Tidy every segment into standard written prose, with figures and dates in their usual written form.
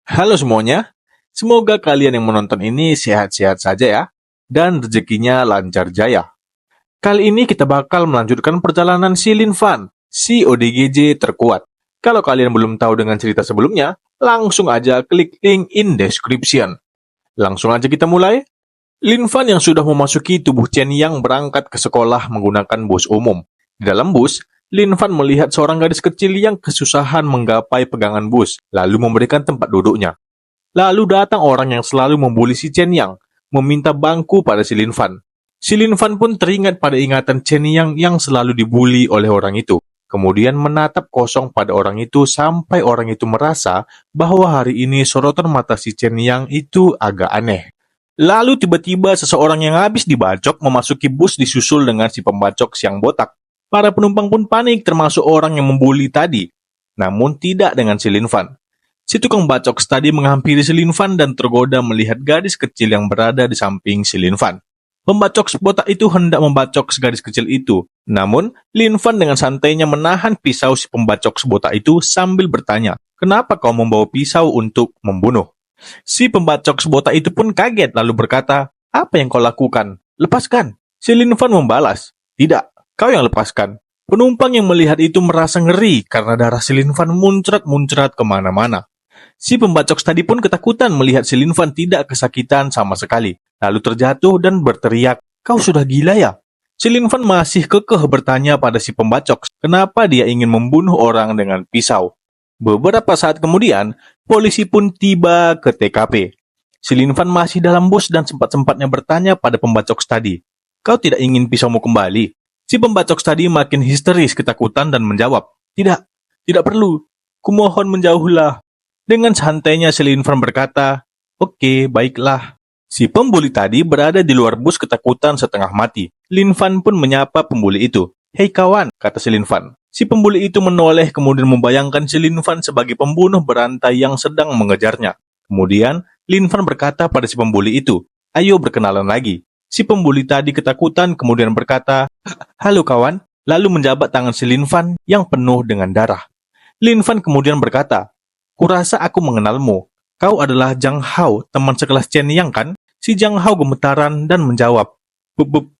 Halo semuanya, semoga kalian yang menonton ini sehat-sehat saja ya, dan rezekinya lancar jaya. Kali ini kita bakal melanjutkan perjalanan si Lin Fan, si ODGJ terkuat. Kalau kalian belum tahu dengan cerita sebelumnya, langsung aja klik link in description. Langsung aja kita mulai. Lin Fan yang sudah memasuki tubuh Chen Yang berangkat ke sekolah menggunakan bus umum. Di dalam bus, Lin Fan melihat seorang gadis kecil yang kesusahan menggapai pegangan bus, lalu memberikan tempat duduknya. Lalu datang orang yang selalu membuli si Chen Yang, meminta bangku pada si Lin Fan. Si Lin Fan pun teringat pada ingatan Chen Yang selalu dibuli oleh orang itu. Kemudian menatap kosong pada orang itu sampai orang itu merasa bahwa hari ini sorotan mata si Chen Yang itu agak aneh. Lalu tiba-tiba seseorang yang habis dibacok memasuki bus disusul dengan si pembacok siang botak. Para penumpang pun panik termasuk orang yang membuli tadi. Namun tidak dengan si Lin Fan. Si tukang bacok tadi menghampiri si Lin Fan dan tergoda melihat gadis kecil yang berada di samping si Lin Fan. Pembacok botak itu hendak membacok gadis kecil itu. Namun, Lin Fan dengan santainya menahan pisau si pembacok botak itu sambil bertanya, "Kenapa kau membawa pisau untuk membunuh?" Si pembacok botak itu pun kaget lalu berkata, "Apa yang kau lakukan? Lepaskan." Si Lin Fan membalas, "Tidak, kau yang lepaskan." Penumpang yang melihat itu merasa ngeri karena darah si Lin Fan muncrat-muncrat kemana-mana. Si pembacok tadi pun ketakutan melihat si Lin Fan tidak kesakitan sama sekali. Lalu terjatuh dan berteriak, "Kau sudah gila ya?" Si Lin Fan masih kekeh bertanya pada si pembacok, kenapa dia ingin membunuh orang dengan pisau. Beberapa saat kemudian, polisi pun tiba ke TKP. Si Lin Fan masih dalam bus dan sempat-sempatnya bertanya pada pembacok tadi, "Kau tidak ingin pisaumu kembali?" Si pembacok tadi makin histeris ketakutan dan menjawab, "Tidak, tidak perlu. Kumohon menjauhlah." Dengan santainya si Lin Fan berkata, "Oke, baiklah." Si pembuli tadi berada di luar bus ketakutan setengah mati. Lin Fan pun menyapa pembuli itu. "Hei kawan," kata si Lin Fan. Si pembuli itu menoleh kemudian membayangkan si Lin Fan sebagai pembunuh berantai yang sedang mengejarnya. Kemudian, Lin Fan berkata pada si pembuli itu, "Ayo berkenalan lagi." Si pembuli tadi ketakutan kemudian berkata, "Halo kawan," lalu menjabat tangan si Lin Fan yang penuh dengan darah. Lin Fan kemudian berkata, "Kurasa aku mengenalmu. Kau adalah Zhang Hao, teman sekelas Chen Yang kan?" Si Zhang Hao gemetaran dan menjawab,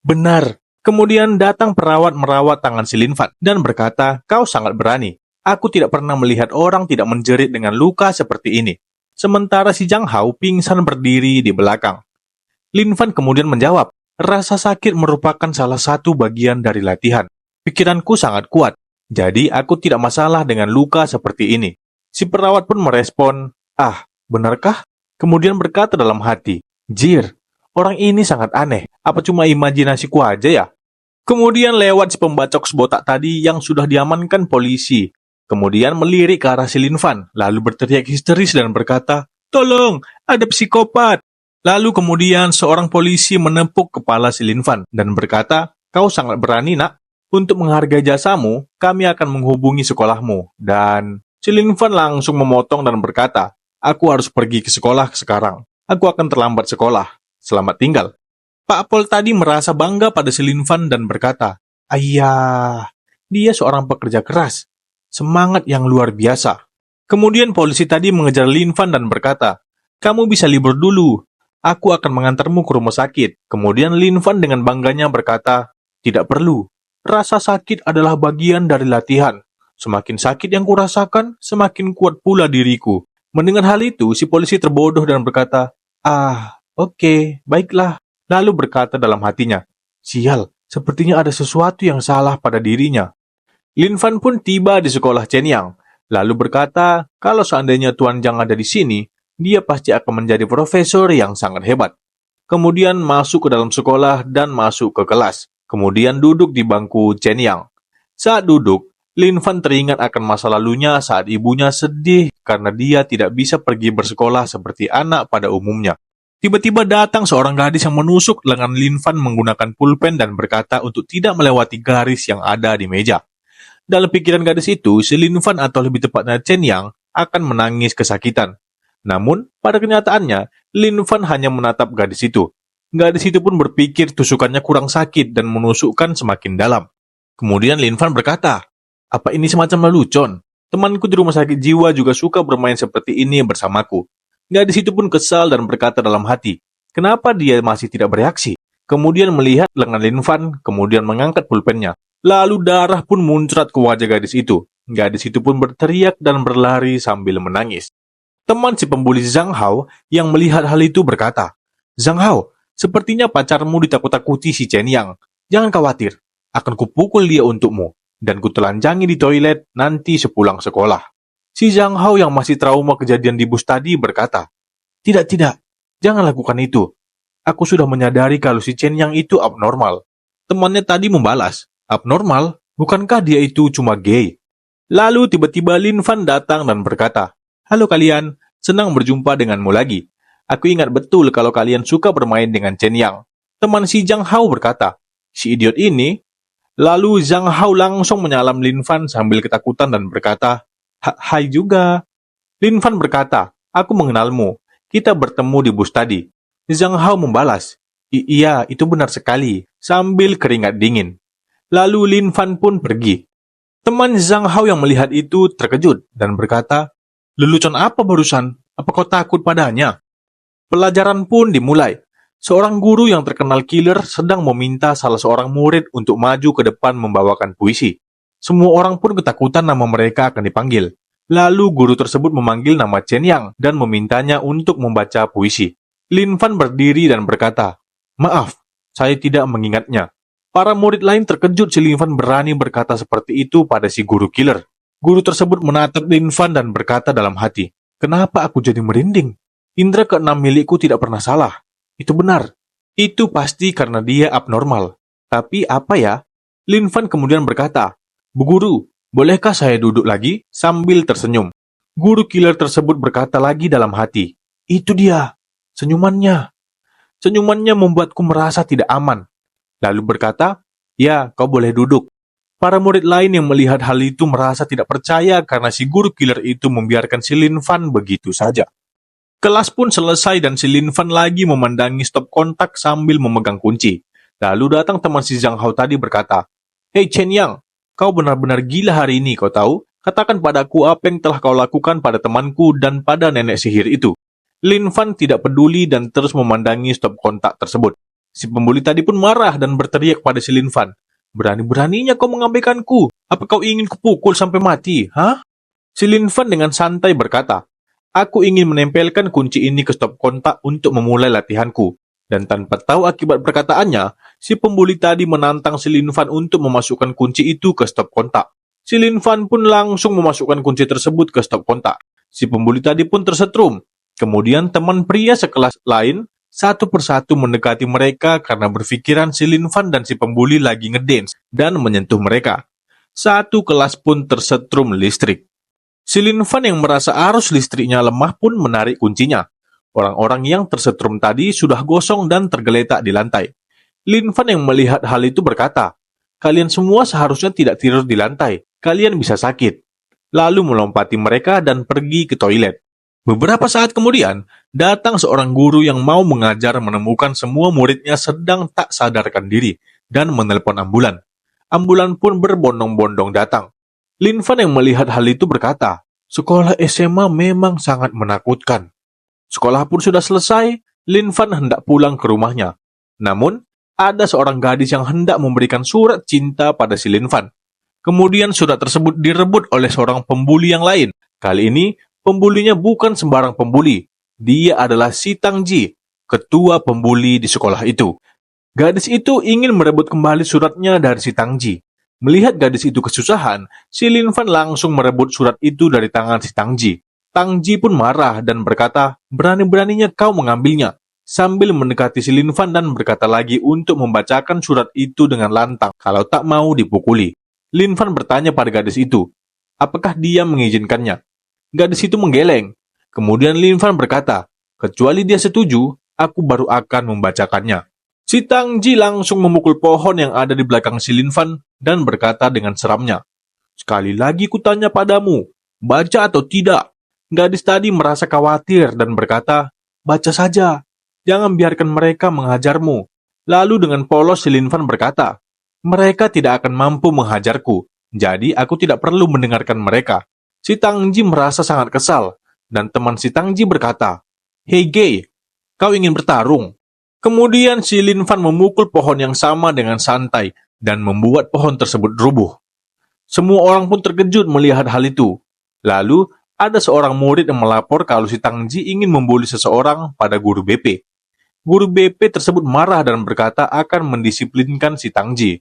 Benar." Kemudian datang perawat merawat tangan si Lin Fan dan berkata, "Kau sangat berani. Aku tidak pernah melihat orang tidak menjerit dengan luka seperti ini." Sementara si Zhang Hao pingsan berdiri di belakang. Lin Fan kemudian menjawab, "Rasa sakit merupakan salah satu bagian dari latihan. Pikiranku sangat kuat, jadi aku tidak masalah dengan luka seperti ini." Si perawat pun merespon, "Ah, benarkah?" Kemudian berkata dalam hati, "Jir, orang ini sangat aneh. Apa cuma imajinasiku aja ya?" Kemudian lewat si pembacok botak tadi yang sudah diamankan polisi. Kemudian melirik ke arah si Lin Fan, lalu berteriak histeris dan berkata, "Tolong, ada psikopat." Lalu kemudian seorang polisi menepuk kepala si Lin Fan dan berkata, "Kau sangat berani nak. Untuk menghargai jasamu, kami akan menghubungi sekolahmu." Dan si Lin Fan langsung memotong dan berkata, "Aku harus pergi ke sekolah sekarang. Aku akan terlambat sekolah. Selamat tinggal." Pak Pol tadi merasa bangga pada si Lin Fan dan berkata, "Ayah, dia seorang pekerja keras. Semangat yang luar biasa." Kemudian polisi tadi mengejar Lin Fan dan berkata, "Kamu bisa libur dulu. Aku akan mengantarmu ke rumah sakit." Kemudian Lin Fan dengan bangganya berkata, "Tidak perlu. Rasa sakit adalah bagian dari latihan. Semakin sakit yang kurasakan, semakin kuat pula diriku." Mendengar hal itu, si polisi terbodoh dan berkata, Oke, baiklah." Lalu berkata dalam hatinya, "Sial, sepertinya ada sesuatu yang salah pada dirinya." Lin Fan pun tiba di sekolah Chen Yang, lalu berkata, kalau seandainya Tuan Zhang ada di sini, dia pasti akan menjadi profesor yang sangat hebat. Kemudian masuk ke dalam sekolah dan masuk ke kelas. Kemudian duduk di bangku Chen Yang. Saat duduk, Lin Fan teringat akan masa lalunya saat ibunya sedih karena dia tidak bisa pergi bersekolah seperti anak pada umumnya. Tiba-tiba datang seorang gadis yang menusuk lengan Lin Fan menggunakan pulpen dan berkata untuk tidak melewati garis yang ada di meja. Dalam pikiran gadis itu, si Lin Fan atau lebih tepatnya Chen Yang akan menangis kesakitan. Namun, pada kenyataannya, Lin Fan hanya menatap gadis itu. Gadis itu pun berpikir tusukannya kurang sakit dan menusukkan semakin dalam. Kemudian Lin Fan berkata, "Apa ini semacam lelucon? Temanku di rumah sakit jiwa juga suka bermain seperti ini bersamaku. Gadis itu pun kesal dan berkata dalam hati, kenapa dia masih tidak bereaksi? Kemudian melihat lengan Lin Fan, kemudian mengangkat pulpennya. Lalu darah pun muncrat ke wajah gadis itu. Gadis itu pun berteriak dan berlari sambil menangis. Teman si pembuli Zhang Hao yang melihat hal itu berkata, Zhang Hao, sepertinya pacarmu ditakut-takuti si Chen Yang. Jangan khawatir, akan kupukul dia untukmu, dan kutelanjangi di toilet nanti sepulang sekolah. Si Zhang Hao yang masih trauma kejadian di bus tadi berkata, tidak, jangan lakukan itu. Aku sudah menyadari kalau si Chen Yang itu abnormal. Temannya tadi membalas, abnormal? Bukankah dia itu cuma gay? Lalu tiba-tiba Lin Fan datang dan berkata, halo kalian, senang berjumpa denganmu lagi. Aku ingat betul kalau kalian suka bermain dengan Chen Yang. Teman si Zhang Hao berkata, si idiot ini. Lalu Zhang Hao langsung menyalam Lin Fan sambil ketakutan dan berkata, hai juga. Lin Fan berkata, aku mengenalmu. Kita bertemu di bus tadi. Zhang Hao membalas, iya, itu benar sekali, sambil keringat dingin. Lalu Lin Fan pun pergi. Teman Zhang Hao yang melihat itu terkejut dan berkata, lelucon apa barusan? Apa kau takut padanya? Pelajaran pun dimulai. Seorang guru yang terkenal killer sedang meminta salah seorang murid untuk maju ke depan membawakan puisi. Semua orang pun ketakutan nama mereka akan dipanggil. Lalu guru tersebut memanggil nama Chen Yang dan memintanya untuk membaca puisi. Lin Fan berdiri dan berkata, maaf, saya tidak mengingatnya. Para murid lain terkejut si Lin Fan berani berkata seperti itu pada si guru killer. Guru tersebut menatap Lin Fan dan berkata dalam hati, kenapa aku jadi merinding? Indra keenam milikku tidak pernah salah. Itu benar. Itu pasti karena dia abnormal. Tapi apa ya? Lin Fan kemudian berkata, Bu Guru, bolehkah saya duduk lagi? Sambil tersenyum. Guru killer tersebut berkata lagi dalam hati, itu dia, senyumannya. Senyumannya membuatku merasa tidak aman. Lalu berkata, ya, kau boleh duduk. Para murid lain yang melihat hal itu merasa tidak percaya karena si guru killer itu membiarkan si Lin Fan begitu saja. Kelas pun selesai dan si Lin Fan lagi memandangi stop kontak sambil memegang kunci. Lalu datang teman si Zhang Hao tadi berkata, Hei Chen Yang, kau benar-benar gila hari ini, kau tahu? Katakan padaku apa yang telah kau lakukan pada temanku dan pada nenek sihir itu. Lin Fan tidak peduli dan terus memandangi stop kontak tersebut. Si pembuli tadi pun marah dan berteriak pada si Lin Fan, berani-beraninya kau mengabaikanku. Apa kau ingin kupukul sampai mati, hah? Si Lin Fan dengan santai berkata, aku ingin menempelkan kunci ini ke stop kontak untuk memulai latihanku. Dan tanpa tahu akibat perkataannya, si pembuli tadi menantang si Lin Fan untuk memasukkan kunci itu ke stop kontak. Si Lin Fan pun langsung memasukkan kunci tersebut ke stop kontak. Si pembuli tadi pun tersetrum. Kemudian teman pria sekelas lain satu persatu mendekati mereka karena berpikiran si Lin Fan dan si pembuli lagi ngedance dan menyentuh mereka. Satu kelas pun tersetrum listrik. Si Lin Fan yang merasa arus listriknya lemah pun menarik kuncinya. Orang-orang yang tersetrum tadi sudah gosong dan tergeletak di lantai. Lin Fan yang melihat hal itu berkata, kalian semua seharusnya tidak tidur di lantai, kalian bisa sakit. Lalu melompati mereka dan pergi ke toilet. Beberapa saat kemudian, datang seorang guru yang mau mengajar menemukan semua muridnya sedang tak sadarkan diri dan menelpon ambulan. Ambulan pun berbondong-bondong datang. Lin Fan yang melihat hal itu berkata, sekolah SMA memang sangat menakutkan. Sekolah pun sudah selesai, Lin Fan hendak pulang ke rumahnya. Namun, ada seorang gadis yang hendak memberikan surat cinta pada si Lin Fan. Kemudian surat tersebut direbut oleh seorang pembuli yang lain. Kali ini, pembulinya bukan sembarang pembuli. Dia adalah Si Tangji, ketua pembuli di sekolah itu. Gadis itu ingin merebut kembali suratnya dari Si Tangji. Melihat gadis itu kesusahan, si Lin Fan langsung merebut surat itu dari tangan si Tangji. Tangji pun marah dan berkata, berani-beraninya kau mengambilnya. Sambil mendekati si Lin Fan dan berkata lagi untuk membacakan surat itu dengan lantang kalau tak mau dipukuli. Lin Fan bertanya pada gadis itu, apakah dia mengizinkannya? Gadis itu menggeleng. Kemudian Lin Fan berkata, kecuali dia setuju, aku baru akan membacakannya. Si Tangji langsung memukul pohon yang ada di belakang si Lin Fan dan berkata dengan seramnya, sekali lagi kutanya padamu, baca atau tidak? Gadis tadi merasa khawatir dan berkata, baca saja, jangan biarkan mereka menghajarmu. Lalu dengan polos si Lin Fan berkata, mereka tidak akan mampu menghajarku, jadi aku tidak perlu mendengarkan mereka. Si Tangji merasa sangat kesal, dan teman si Tangji berkata, "Hei Gay, kau ingin bertarung?" Kemudian si Lin Fan memukul pohon yang sama dengan santai dan membuat pohon tersebut rubuh. Semua orang pun terkejut melihat hal itu. Lalu, ada seorang murid yang melapor kalau si Tang Ji ingin membuli seseorang pada guru BP. Guru BP tersebut marah dan berkata akan mendisiplinkan si Tang Ji.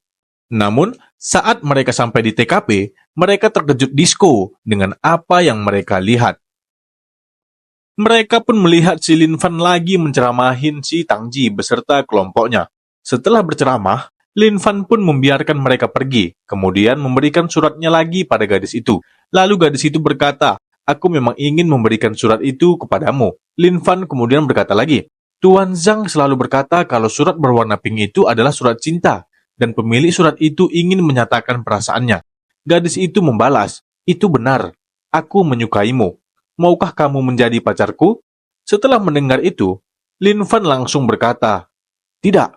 Namun, saat mereka sampai di TKP, mereka terkejut disko dengan apa yang mereka lihat. Mereka pun melihat si Lin Fan lagi menceramahin si Tang Ji beserta kelompoknya. Setelah berceramah, Lin Fan pun membiarkan mereka pergi, kemudian memberikan suratnya lagi pada gadis itu. Lalu gadis itu berkata, "Aku memang ingin memberikan surat itu kepadamu." Lin Fan kemudian berkata lagi, "Tuan Zhang selalu berkata kalau surat berwarna pink itu adalah surat cinta, dan pemilik surat itu ingin menyatakan perasaannya." Gadis itu membalas, "Itu benar, aku menyukaimu. Maukah kamu menjadi pacarku?" Setelah mendengar itu, Lin Fan langsung berkata, "Tidak.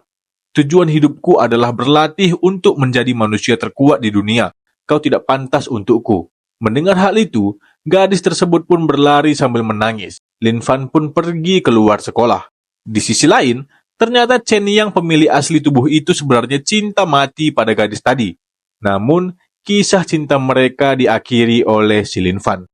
Tujuan hidupku adalah berlatih untuk menjadi manusia terkuat di dunia. Kau tidak pantas untukku." Mendengar hal itu, gadis tersebut pun berlari sambil menangis. Lin Fan pun pergi keluar sekolah. Di sisi lain, ternyata Chen Yang pemilik asli tubuh itu sebenarnya cinta mati pada gadis tadi. Namun, kisah cinta mereka diakhiri oleh si Lin Fan.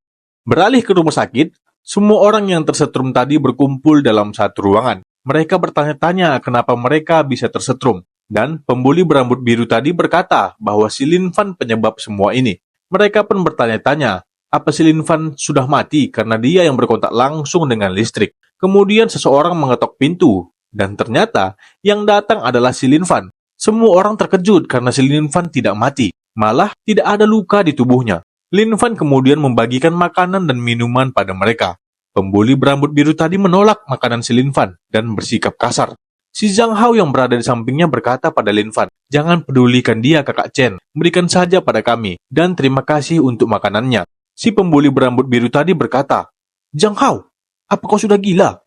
Beralih ke rumah sakit, semua orang yang tersetrum tadi berkumpul dalam satu ruangan. Mereka bertanya-tanya kenapa mereka bisa tersetrum. Dan pembuli berambut biru tadi berkata bahwa si Lin Fan penyebab semua ini. Mereka pun bertanya-tanya, apa si Lin Fan sudah mati karena dia yang berkontak langsung dengan listrik. Kemudian seseorang mengetok pintu, dan ternyata yang datang adalah si Lin Fan. Semua orang terkejut karena si Lin Fan tidak mati, malah tidak ada luka di tubuhnya. Lin Fan kemudian membagikan makanan dan minuman pada mereka. Pembuli berambut biru tadi menolak makanan si Lin Fan dan bersikap kasar. Si Zhang Hao yang berada di sampingnya berkata pada Lin Fan, "Jangan pedulikan dia, Kakak Chen. Berikan saja pada kami, dan terima kasih untuk makanannya." Si pembuli berambut biru tadi berkata, "Zhang Hao, apa kau sudah gila?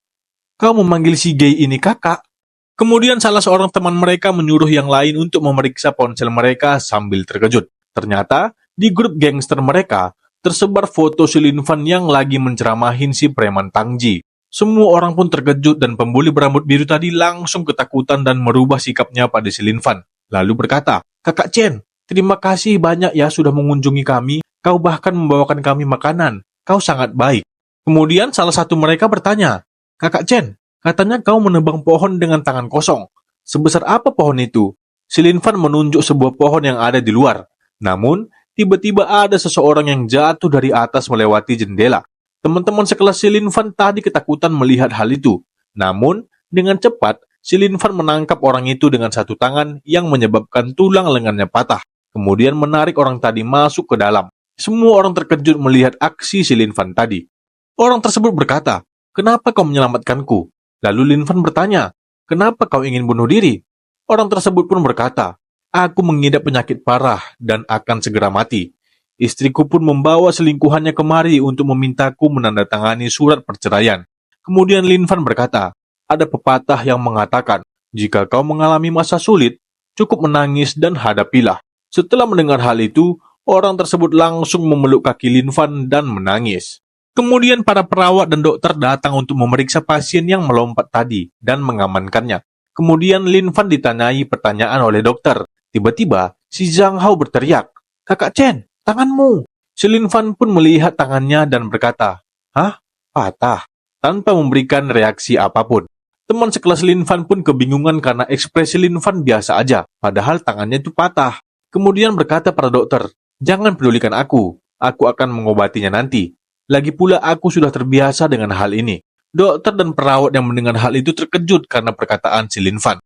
Kau memanggil si Gay ini kakak?" Kemudian salah seorang teman mereka menyuruh yang lain untuk memeriksa ponsel mereka sambil terkejut. Ternyata, di grup gangster mereka, tersebar foto si Lin Fan yang lagi menceramahin si preman Tang Ji. Semua orang pun terkejut dan pembuli berambut biru tadi langsung ketakutan dan merubah sikapnya pada si Lin Fan. Lalu berkata, "Kakak Chen, terima kasih banyak ya sudah mengunjungi kami. Kau bahkan membawakan kami makanan. Kau sangat baik." Kemudian salah satu mereka bertanya, "Kakak Chen, katanya kau menebang pohon dengan tangan kosong. Sebesar apa pohon itu?" Si Lin Fan menunjuk sebuah pohon yang ada di luar. Namun, tiba-tiba ada seseorang yang jatuh dari atas melewati jendela. Teman-teman sekelas si Lin Fan tadi ketakutan melihat hal itu. Namun, dengan cepat, si Lin Fan menangkap orang itu dengan satu tangan yang menyebabkan tulang lengannya patah. Kemudian menarik orang tadi masuk ke dalam. Semua orang terkejut melihat aksi si Lin Fan tadi. Orang tersebut berkata, "Kenapa kau menyelamatkanku?" Lalu Lin Fan bertanya, "Kenapa kau ingin bunuh diri?" Orang tersebut pun berkata, "Aku mengidap penyakit parah dan akan segera mati. Istriku pun membawa selingkuhannya kemari untuk memintaku menandatangani surat perceraian." Kemudian Lin Fan berkata, "Ada pepatah yang mengatakan, jika kau mengalami masa sulit, cukup menangis dan hadapilah." Setelah mendengar hal itu, orang tersebut langsung memeluk kaki Lin Fan dan menangis. Kemudian para perawat dan dokter datang untuk memeriksa pasien yang melompat tadi dan mengamankannya. Kemudian Lin Fan ditanyai pertanyaan oleh dokter. Tiba-tiba, si Zhang Hao berteriak, "Kakak Chen, tanganmu!" Si Lin Fan pun melihat tangannya dan berkata, "Hah? Patah?" Tanpa memberikan reaksi apapun. Teman sekelas Lin Fan pun kebingungan karena ekspresi Lin Fan biasa aja, padahal tangannya itu patah. Kemudian berkata pada dokter, "Jangan pedulikan aku akan mengobatinya nanti. Lagi pula aku sudah terbiasa dengan hal ini." Dokter dan perawat yang mendengar hal itu terkejut karena perkataan si Lin Fan.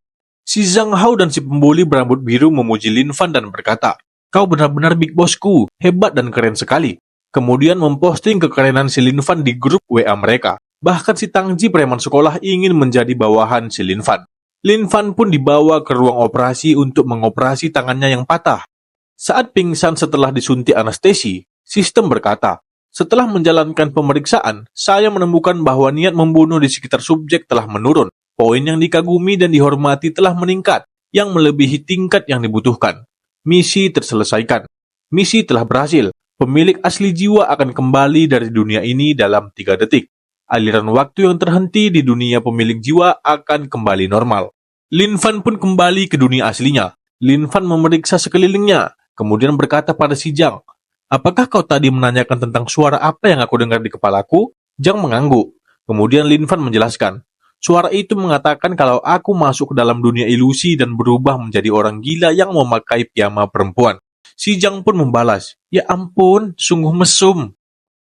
Si Zhang Hao dan si pembuli berambut biru memuji Lin Fan dan berkata, "Kau benar-benar big bossku, hebat dan keren sekali." Kemudian memposting kekerenan si Lin Fan di grup WA mereka. Bahkan si Tang Ji preman sekolah ingin menjadi bawahan si Lin Fan. Lin Fan pun dibawa ke ruang operasi untuk mengoperasi tangannya yang patah. Saat pingsan setelah disuntik anestesi, sistem berkata, "Setelah menjalankan pemeriksaan, saya menemukan bahwa niat membunuh di sekitar subjek telah menurun. Poin yang dikagumi dan dihormati telah meningkat, yang melebihi tingkat yang dibutuhkan. Misi terselesaikan. Misi telah berhasil. Pemilik asli jiwa akan kembali dari dunia ini dalam 3 detik." aliran waktu yang terhenti di dunia pemilik jiwa akan kembali normal. Lin Fan pun kembali ke dunia aslinya. Lin Fan memeriksa sekelilingnya, kemudian berkata pada si Zhang, "Apakah kau tadi menanyakan tentang suara apa yang aku dengar di kepalaku?" Zhang mengangguk. Kemudian Lin Fan menjelaskan, "Suara itu mengatakan kalau aku masuk ke dalam dunia ilusi dan berubah menjadi orang gila yang memakai piyama perempuan." Si Zhang pun membalas, "Ya ampun, sungguh mesum."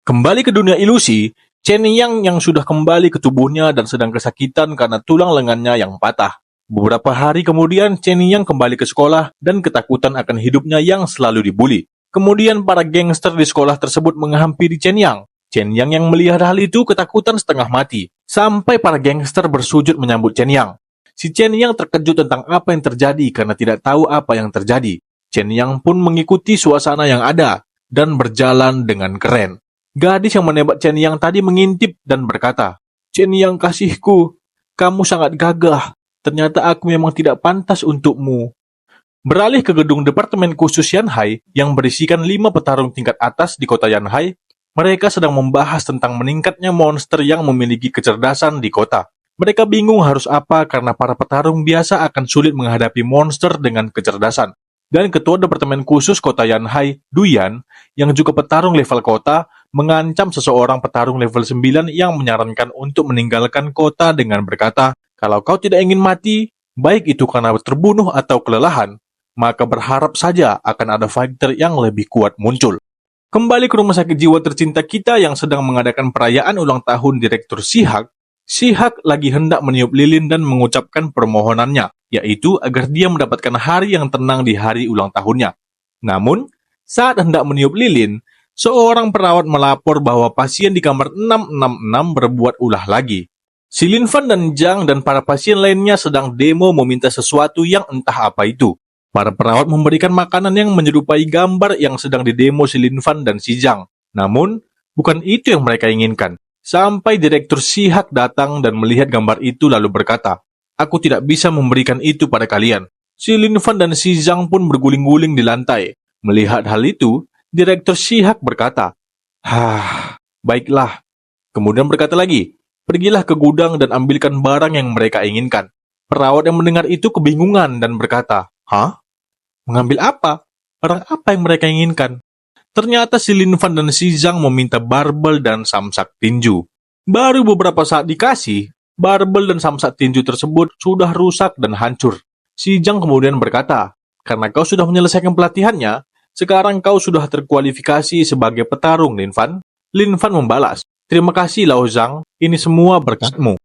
Kembali ke dunia ilusi, Chen yang sudah kembali ke tubuhnya dan sedang kesakitan karena tulang lengannya yang patah. Beberapa hari kemudian, Chen Yang kembali ke sekolah dan ketakutan akan hidupnya yang selalu dibully. Kemudian para gangster di sekolah tersebut menghampiri Chen Yang. Chen yang melihat hal itu ketakutan setengah mati, sampai para gangster bersujud menyambut Chen Yang. Si Chen Yang terkejut tentang apa yang terjadi karena tidak tahu apa yang terjadi. Chen Yang pun mengikuti suasana yang ada dan berjalan dengan keren. Gadis yang menembak Chen Yang tadi mengintip dan berkata, "Chen Yang kasihku, kamu sangat gagah. Ternyata aku memang tidak pantas untukmu." Beralih ke gedung departemen khusus Yanhai yang berisikan 5 petarung tingkat atas di kota Yanhai, mereka sedang membahas tentang meningkatnya monster yang memiliki kecerdasan di kota. Mereka bingung harus apa karena para petarung biasa akan sulit menghadapi monster dengan kecerdasan. Dan ketua departemen khusus kota Yanhai, Duyan, yang juga petarung level kota, mengancam seseorang petarung level 9 yang menyarankan untuk meninggalkan kota dengan berkata, "Kalau kau tidak ingin mati, baik itu karena terbunuh atau kelelahan, maka berharap saja akan ada fighter yang lebih kuat muncul." Kembali ke rumah sakit jiwa tercinta kita yang sedang mengadakan perayaan ulang tahun Direktur Shihak, Shihak lagi hendak meniup lilin dan mengucapkan permohonannya, yaitu agar dia mendapatkan hari yang tenang di hari ulang tahunnya. Namun, saat hendak meniup lilin, seorang perawat melapor bahwa pasien di kamar 666 berbuat ulah lagi. Si Lin Fan dan Zhang dan para pasien lainnya sedang demo meminta sesuatu yang entah apa itu. Para perawat memberikan makanan yang menyerupai gambar yang sedang didemo si Lin Fan dan si Zhang. Namun, bukan itu yang mereka inginkan. Sampai Direktur Shihak datang dan melihat gambar itu lalu berkata, "Aku tidak bisa memberikan itu pada kalian." Si Lin Fan dan si Zhang pun berguling-guling di lantai. Melihat hal itu, Direktur Shihak berkata, baiklah." Kemudian berkata lagi, "Pergilah ke gudang dan ambilkan barang yang mereka inginkan." Perawat yang mendengar itu kebingungan dan berkata, "Hah? Mengambil apa? Barang apa yang mereka inginkan?" Ternyata si Lin Fan dan si Zhang meminta barbel dan samsak tinju. Baru beberapa saat dikasih, barbel dan samsak tinju tersebut sudah rusak dan hancur. Si Zhang kemudian berkata, "Karena kau sudah menyelesaikan pelatihannya, sekarang kau sudah terkualifikasi sebagai petarung, Lin Fan." Lin Fan membalas, "Terima kasih Lao Zhang, ini semua berkatmu."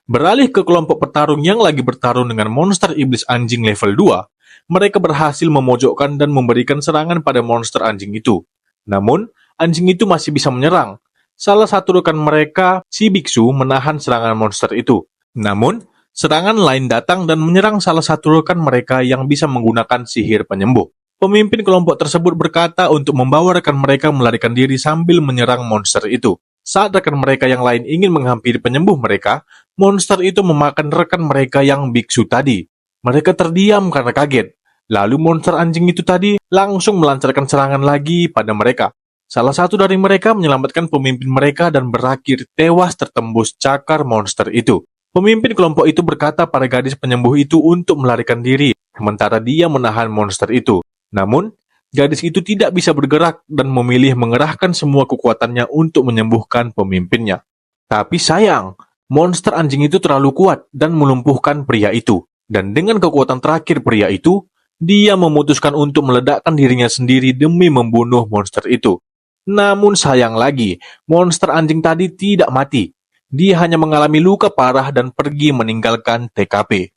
Beralih ke kelompok petarung yang lagi bertarung dengan monster iblis anjing level 2, mereka berhasil memojokkan dan memberikan serangan pada monster anjing itu. Namun, anjing itu masih bisa menyerang. Salah satu rekan mereka, si biksu, menahan serangan monster itu. Namun, serangan lain datang dan menyerang salah satu rekan mereka yang bisa menggunakan sihir penyembuh. Pemimpin kelompok tersebut berkata untuk membawa rekan mereka melarikan diri sambil menyerang monster itu. Saat rekan mereka yang lain ingin menghampiri penyembuh mereka, monster itu memakan rekan mereka yang biksu tadi. Mereka terdiam karena kaget. Lalu monster anjing itu tadi langsung melancarkan serangan lagi pada mereka. Salah satu dari mereka menyelamatkan pemimpin mereka dan berakhir tewas tertembus cakar monster itu. Pemimpin kelompok itu berkata pada gadis penyembuh itu untuk melarikan diri, sementara dia menahan monster itu. Namun, gadis itu tidak bisa bergerak dan memilih mengerahkan semua kekuatannya untuk menyembuhkan pemimpinnya. Tapi sayang, monster anjing itu terlalu kuat dan melumpuhkan pria itu. Dan dengan kekuatan terakhir pria itu, dia memutuskan untuk meledakkan dirinya sendiri demi membunuh monster itu. Namun sayang lagi, monster anjing tadi tidak mati. Dia hanya mengalami luka parah dan pergi meninggalkan TKP.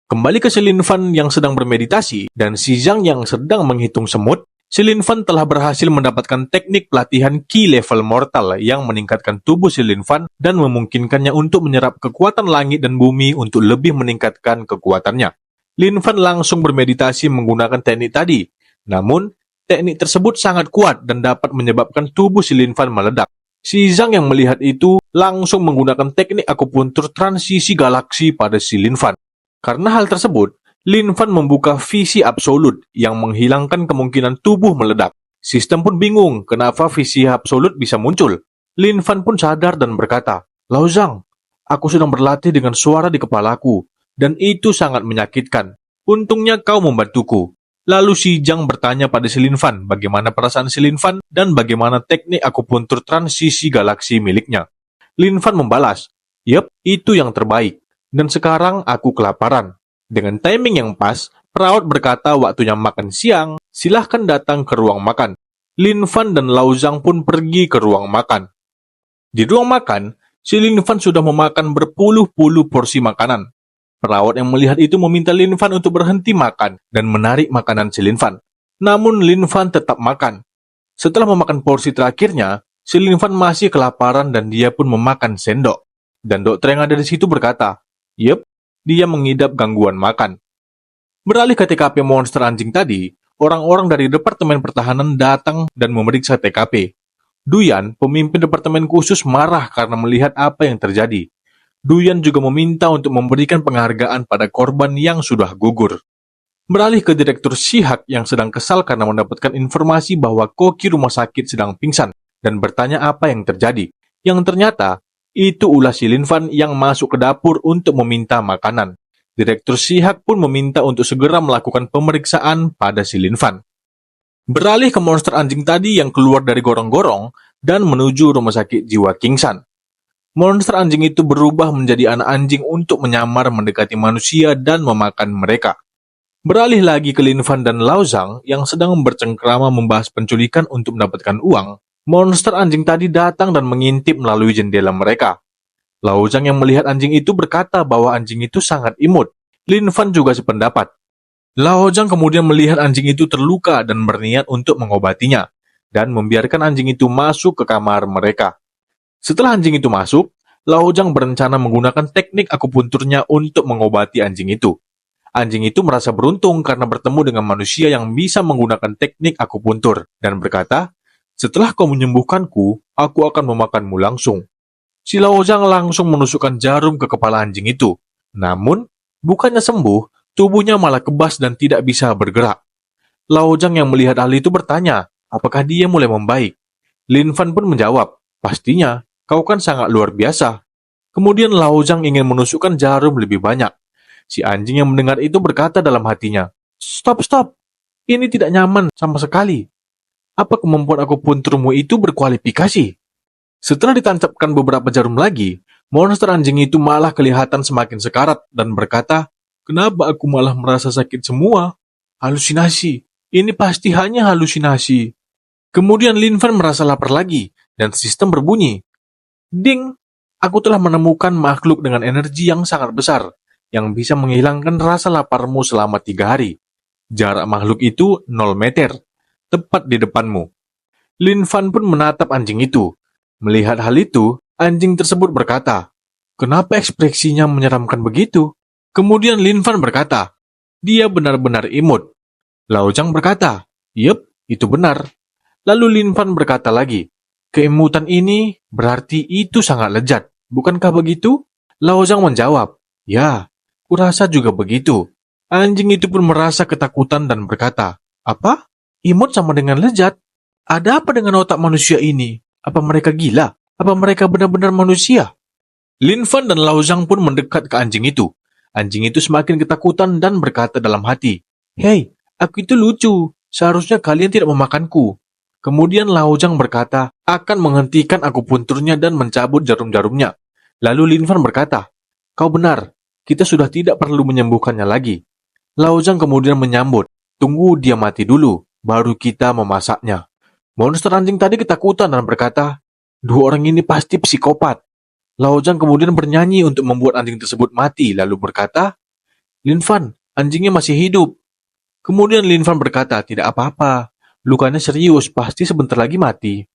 Kembali ke si Lin Fan yang sedang bermeditasi dan si Zhang yang sedang menghitung semut, si Lin Fan telah berhasil mendapatkan teknik pelatihan Ki level mortal yang meningkatkan tubuh si Lin Fan dan memungkinkannya untuk menyerap kekuatan langit dan bumi untuk lebih meningkatkan kekuatannya. Lin Fan langsung bermeditasi menggunakan teknik tadi. Namun, teknik tersebut sangat kuat dan dapat menyebabkan tubuh si Lin Fan meledak. Si Zhang yang melihat itu langsung menggunakan teknik akupuntur transisi galaksi pada si Lin Fan. Karena hal tersebut, Lin Fan membuka visi absolut yang menghilangkan kemungkinan tubuh meledak. Sistem pun bingung kenapa visi absolut bisa muncul. Lin Fan pun sadar dan berkata, Lao Zhang, aku sedang berlatih dengan suara di kepalaku, dan itu sangat menyakitkan. Untungnya kau membantuku. Lalu si Zhang bertanya pada si Lin Fan bagaimana perasaan si Lin Fan dan bagaimana teknik akupuntur transisi galaksi miliknya. Lin Fan membalas, "Yep, itu yang terbaik. Dan sekarang aku kelaparan." Dengan timing yang pas, perawat berkata waktunya makan siang, silahkan datang ke ruang makan. Lin Fan dan Lao Zhang pun pergi ke ruang makan. Di ruang makan, si Lin Fan sudah memakan berpuluh-puluh porsi makanan. Perawat yang melihat itu meminta Lin Fan untuk berhenti makan dan menarik makanan si Lin Fan. Namun Lin Fan tetap makan. Setelah memakan porsi terakhirnya, si Lin Fan masih kelaparan dan dia pun memakan sendok. Dan dokter yang ada di situ berkata, "Yep, dia mengidap gangguan makan." Beralih ke TKP monster anjing tadi, orang-orang dari Departemen Pertahanan datang dan memeriksa TKP. Duyan, pemimpin departemen khusus, marah karena melihat apa yang terjadi. Duyan juga meminta untuk memberikan penghargaan pada korban yang sudah gugur. Beralih ke Direktur Shihak yang sedang kesal karena mendapatkan informasi bahwa koki rumah sakit sedang pingsan dan bertanya apa yang terjadi. Yang ternyata, itu ulah si Lin Fan yang masuk ke dapur untuk meminta makanan. Direktur Shihak pun meminta untuk segera melakukan pemeriksaan pada si Lin Fan. Beralih ke monster anjing tadi yang keluar dari gorong-gorong dan menuju rumah sakit jiwa Kingsan. Monster anjing itu berubah menjadi anak anjing untuk menyamar mendekati manusia dan memakan mereka. Beralih lagi ke Lin Fan dan Lao Zhang yang sedang bercengkrama membahas penculikan untuk mendapatkan uang. Monster anjing tadi datang dan mengintip melalui jendela mereka. Lao Zhang yang melihat anjing itu berkata bahwa anjing itu sangat imut. Lin Fan juga sependapat. Lao Zhang kemudian melihat anjing itu terluka dan berniat untuk mengobatinya, dan membiarkan anjing itu masuk ke kamar mereka. Setelah anjing itu masuk, Lao Zhang berencana menggunakan teknik akupunturnya untuk mengobati anjing itu. Anjing itu merasa beruntung karena bertemu dengan manusia yang bisa menggunakan teknik akupuntur, dan berkata, "Setelah kau menyembuhkanku, aku akan memakanmu langsung." Si Lao Zhang langsung menusukkan jarum ke kepala anjing itu. Namun, bukannya sembuh, tubuhnya malah kebas dan tidak bisa bergerak. Lao Zhang yang melihat hal itu bertanya, apakah dia mulai membaik? Lin Fan pun menjawab, "Pastinya, kau kan sangat luar biasa." Kemudian Lao Zhang ingin menusukkan jarum lebih banyak. Si anjing yang mendengar itu berkata dalam hatinya, "Stop, stop. Ini tidak nyaman sama sekali. Apa kemampuan akupunturmu itu berkualifikasi?" Setelah ditancapkan beberapa jarum lagi, monster anjing itu malah kelihatan semakin sekarat dan berkata, "Kenapa aku malah merasa sakit semua? Halusinasi. Ini pasti hanya halusinasi." Kemudian Lin Fan merasa lapar lagi, dan sistem berbunyi. "Ding, aku telah menemukan makhluk dengan energi yang sangat besar, yang bisa menghilangkan rasa laparmu selama 3 hari. Jarak makhluk itu 0 meter, tepat di depanmu." Lin Fan pun menatap anjing itu. Melihat hal itu, anjing tersebut berkata, "Kenapa ekspresinya menyeramkan begitu?" Kemudian Lin Fan berkata, "Dia benar-benar imut." Lao Zhang berkata, "Yep, itu benar." Lalu Lin Fan berkata lagi, "Keimutan ini berarti itu sangat lezat, bukankah begitu?" Lao Zhang menjawab, "Ya, kurasa juga begitu." Anjing itu pun merasa ketakutan dan berkata, "Apa? Imut sama dengan lezat? Ada apa dengan otak manusia ini? Apa mereka gila? Apa mereka benar-benar manusia?" Lin Fan dan Lao Zhang pun mendekat ke anjing itu. Anjing itu semakin ketakutan dan berkata dalam hati, "Hei, aku itu lucu. Seharusnya kalian tidak memakanku." Kemudian Lao Zhang berkata akan menghentikan akupunturnya dan mencabut jarum-jarumnya. Lalu Lin Fan berkata, "Kau benar, kita sudah tidak perlu menyembuhkannya lagi." Lao Zhang kemudian menyambut, "Tunggu dia mati dulu, baru kita memasaknya." Monster anjing tadi ketakutan dan berkata, "Dua orang ini pasti psikopat." Lao Zhang kemudian bernyanyi untuk membuat anjing tersebut mati, lalu berkata, "Lin Fan, anjingnya masih hidup." Kemudian Lin Fan berkata, "Tidak apa-apa, lukanya serius, pasti sebentar lagi mati."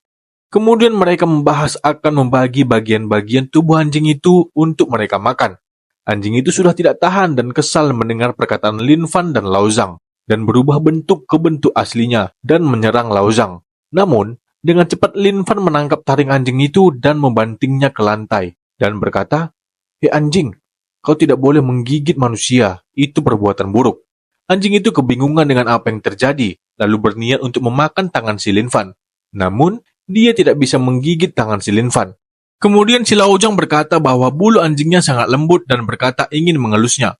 Kemudian mereka membahas akan membagi bagian-bagian tubuh anjing itu untuk mereka makan. Anjing itu sudah tidak tahan dan kesal mendengar perkataan Lin Fan dan Lao Zhang, dan berubah bentuk ke bentuk aslinya dan menyerang Lao Zhang. Namun, dengan cepat Lin Fan menangkap taring anjing itu dan membantingnya ke lantai, dan berkata, "Hei anjing, kau tidak boleh menggigit manusia, itu perbuatan buruk." Anjing itu kebingungan dengan apa yang terjadi, lalu berniat untuk memakan tangan si Lin Fan. Namun, dia tidak bisa menggigit tangan si Lin Fan. Kemudian si Laojang berkata bahwa bulu anjingnya sangat lembut dan berkata ingin mengelusnya.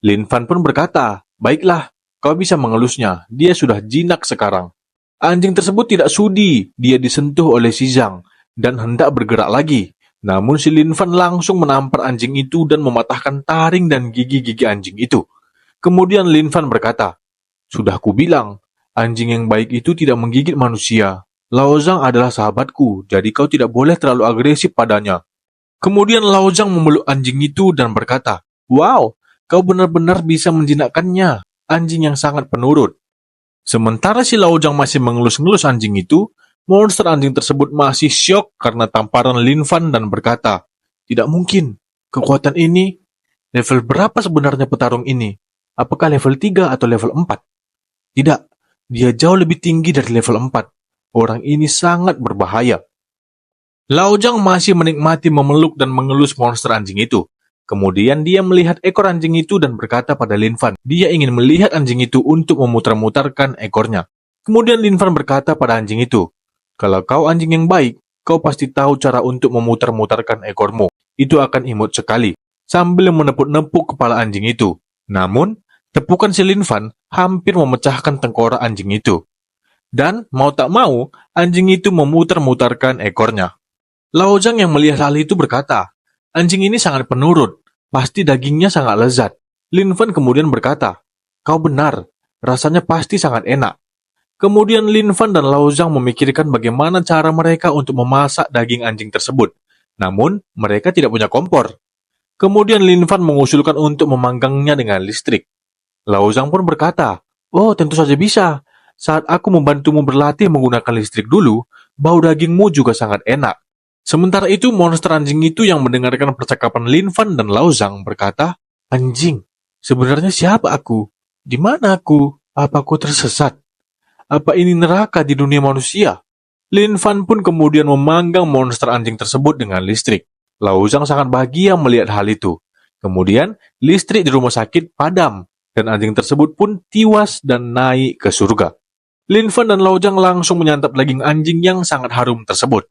Lin Fan pun berkata, "Baiklah, kau bisa mengelusnya, dia sudah jinak sekarang." Anjing tersebut tidak sudi, dia disentuh oleh si Zhang dan hendak bergerak lagi. Namun si Lin Fan langsung menampar anjing itu dan mematahkan taring dan gigi-gigi anjing itu. Kemudian Lin Fan berkata, "Sudah kubilang, anjing yang baik itu tidak menggigit manusia. Lao Zhang adalah sahabatku, jadi kau tidak boleh terlalu agresif padanya." Kemudian Lao Zhang memeluk anjing itu dan berkata, "Wow, kau benar-benar bisa menjinakkannya, anjing yang sangat penurut." Sementara si Lao Zhang masih mengelus-ngelus anjing itu, monster anjing tersebut masih syok karena tamparan Lin Fan dan berkata, "Tidak mungkin, kekuatan ini, level berapa sebenarnya petarung ini? Apakah level 3 atau level 4? Tidak, dia jauh lebih tinggi dari level 4. Orang ini sangat berbahaya." Lao Zhang masih menikmati memeluk dan mengelus monster anjing itu. Kemudian dia melihat ekor anjing itu dan berkata pada Lin Fan, dia ingin melihat anjing itu untuk memutar-mutarkan ekornya. Kemudian Lin Fan berkata pada anjing itu, "Kalau kau anjing yang baik, kau pasti tahu cara untuk memutar-mutarkan ekormu. Itu akan imut sekali." Sambil menepuk-nepuk kepala anjing itu. Namun, tepukan si Lin Fan hampir memecahkan tengkorak anjing itu. Dan, mau tak mau, anjing itu memutar-mutarkan ekornya. Lao Zhang yang melihat hal itu berkata, "Anjing ini sangat penurut, pasti dagingnya sangat lezat." Lin Fan kemudian berkata, "Kau benar, rasanya pasti sangat enak." Kemudian Lin Fan dan Lao Zhang memikirkan bagaimana cara mereka untuk memasak daging anjing tersebut. Namun, mereka tidak punya kompor. Kemudian Lin Fan mengusulkan untuk memanggangnya dengan listrik. Lao Zhang pun berkata, "Oh, tentu saja bisa. Saat aku membantumu berlatih menggunakan listrik dulu, bau dagingmu juga sangat enak." Sementara itu, monster anjing itu yang mendengarkan percakapan Lin Fan dan Lao Zhang berkata, "Anjing, sebenarnya siapa aku? Di mana aku? Apa aku tersesat? Apa ini neraka di dunia manusia?" Lin Fan pun kemudian memanggang monster anjing tersebut dengan listrik. Lao Zhang sangat bahagia melihat hal itu. Kemudian, listrik di rumah sakit padam, dan anjing tersebut pun tiwas dan naik ke surga. Lin Fan dan Lao Zhang langsung menyantap daging anjing yang sangat harum tersebut.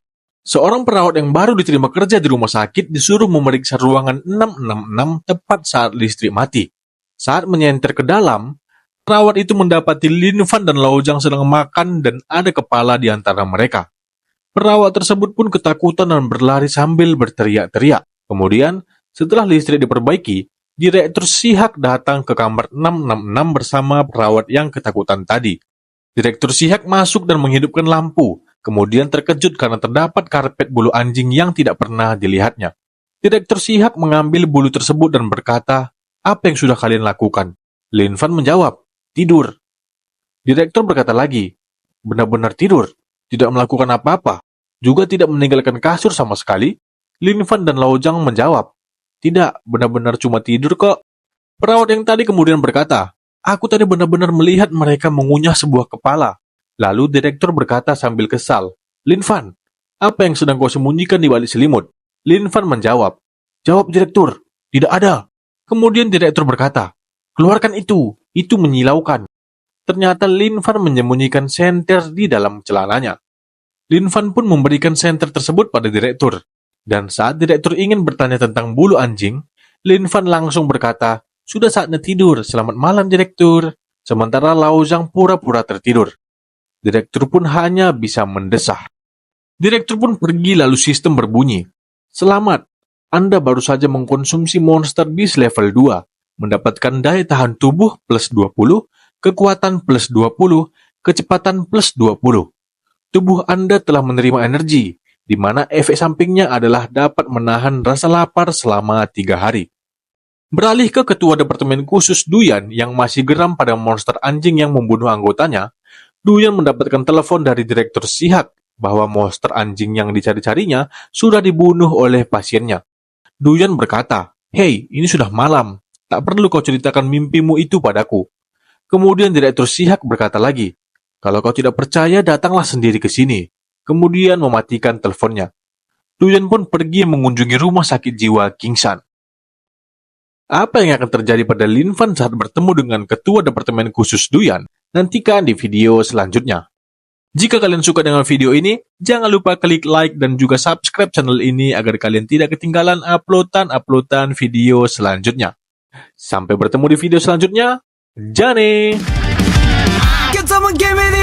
Seorang perawat yang baru diterima kerja di rumah sakit disuruh memeriksa ruangan 666 tepat saat listrik mati. Saat menyenter ke dalam, perawat itu mendapati Lin Fan dan Lao Zhang sedang makan dan ada kepala di antara mereka. Perawat tersebut pun ketakutan dan berlari sambil berteriak-teriak. Kemudian, setelah listrik diperbaiki, Direktur Sihak datang ke kamar 666 bersama perawat yang ketakutan tadi. Direktur Sihak masuk dan menghidupkan lampu. Kemudian terkejut karena terdapat karpet bulu anjing yang tidak pernah dilihatnya. Direktur Sihak mengambil bulu tersebut dan berkata, "Apa yang sudah kalian lakukan?" Lin Fan menjawab, "Tidur." Direktur berkata lagi, "Benar-benar tidur? Tidak melakukan apa-apa? Juga tidak meninggalkan kasur sama sekali?" Lin Fan dan Lao Zhang menjawab, "Tidak, benar-benar cuma tidur kok." Perawat yang tadi kemudian berkata, "Aku tadi benar-benar melihat mereka mengunyah sebuah kepala." Lalu direktur berkata sambil kesal, "Lin Fan, apa yang sedang kau sembunyikan di balik selimut?" Lin Fan menjawab, "Jawab direktur, tidak ada." Kemudian direktur berkata, "Keluarkan itu menyilaukan." Ternyata Lin Fan menyembunyikan senter di dalam celananya. Lin Fan pun memberikan senter tersebut pada direktur. Dan saat direktur ingin bertanya tentang bulu anjing, Lin Fan langsung berkata, "Sudah saatnya tidur, selamat malam direktur." Sementara Lao Zhang pura-pura tertidur. Direktur pun hanya bisa mendesah. Direktur pun pergi lalu sistem berbunyi. "Selamat, Anda baru saja mengkonsumsi Monster Beast level 2, mendapatkan daya tahan tubuh plus 20, kekuatan plus 20, kecepatan plus 20. Tubuh Anda telah menerima energi, di mana efek sampingnya adalah dapat menahan rasa lapar selama 3 hari. Beralih ke ketua departemen khusus Duyan yang masih geram pada monster anjing yang membunuh anggotanya, Duyan mendapatkan telepon dari Direktur Sihak bahwa monster anjing yang dicari-carinya sudah dibunuh oleh pasiennya. Duyan berkata, "Hei, ini sudah malam. Tak perlu kau ceritakan mimpimu itu padaku." Kemudian Direktur Sihak berkata lagi, "Kalau kau tidak percaya, datanglah sendiri ke sini." Kemudian mematikan teleponnya. Duyan pun pergi mengunjungi rumah sakit jiwa Kingsan. Apa yang akan terjadi pada Lin Fan saat bertemu dengan ketua departemen khusus Duyan? Nantikan di video selanjutnya. Jika kalian suka dengan video ini, jangan lupa klik like dan juga subscribe channel ini agar kalian tidak ketinggalan uploadan video selanjutnya. Sampai bertemu di video selanjutnya. Jane! Can someone give me